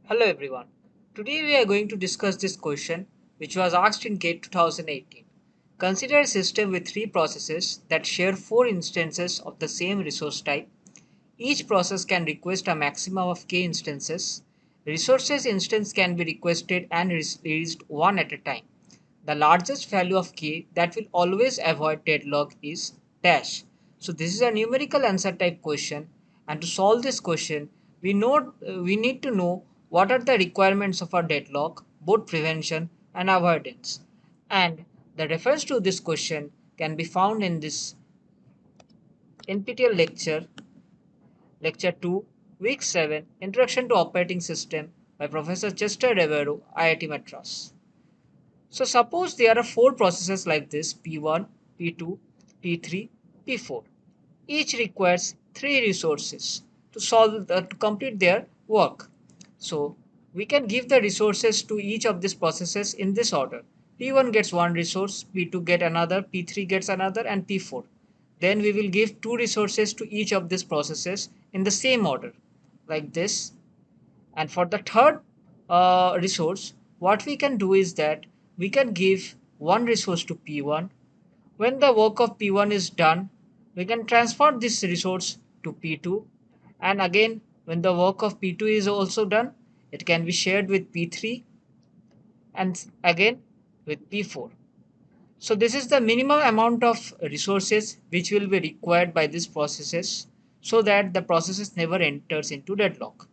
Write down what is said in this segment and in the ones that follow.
Hello everyone. Today we are going to discuss this question which was asked in GATE 2018. Consider a system with three processes that share four instances of the same resource type. Each process can request a maximum of k instances. Resources instance can be requested and released one at a time. The largest value of k that will always avoid deadlock is dash. So this is a numerical answer type question, and to solve this question we need to know what are the requirements of our deadlock, both prevention and avoidance. And the reference to this question can be found in this NPTEL lecture 2, week 7, Introduction to Operating System by Professor Chester Rivero, IIT Madras. So suppose there are four processes like this: P1, P2, P3, P4. Each requires three resources to complete their work. So we can give the resources to each of these processes in this order. P1 gets one resource, P2 get another, P3 gets another, and P4. Then we will give two resources to each of these processes in the same order, like this. And for the third resource, what we can do is that we can give one resource to P1. When the work of P1 is done, we can transfer this resource to P2. And again, when the work of P2 is also done, it can be shared with P3 and again with P4. So this is the minimum amount of resources which will be required by these processes so that the processes never enters into deadlock.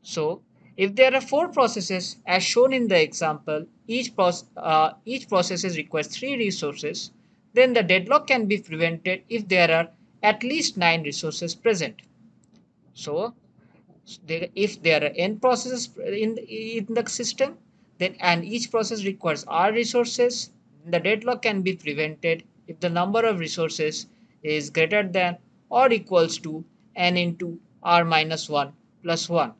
So, if there are four processes as shown in the example, each process requires three resources, then the deadlock can be prevented if there are at least 9 resources present. So, if there are n processes in the system, then and each process requires r resources, the deadlock can be prevented if the number of resources is greater than or equals to n into r minus 1 plus 1.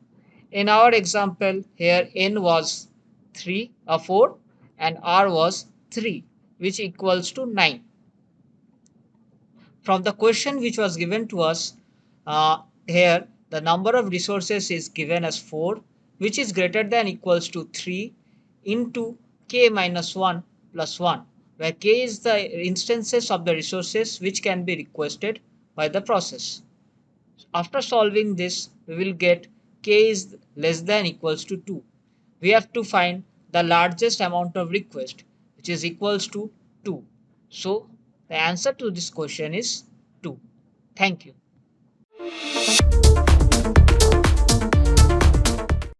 In our example here, n was 4 and r was 3, which equals to 9. From the question which was given to us, here the number of resources is given as 4, which is greater than equals to 3 into k minus 1 plus 1, where k is the instances of the resources which can be requested by the process. After solving this, we will get k is less than equals to 2. We have to find the largest amount of request, which is equals to 2. So the answer to this question is 2. Thank you.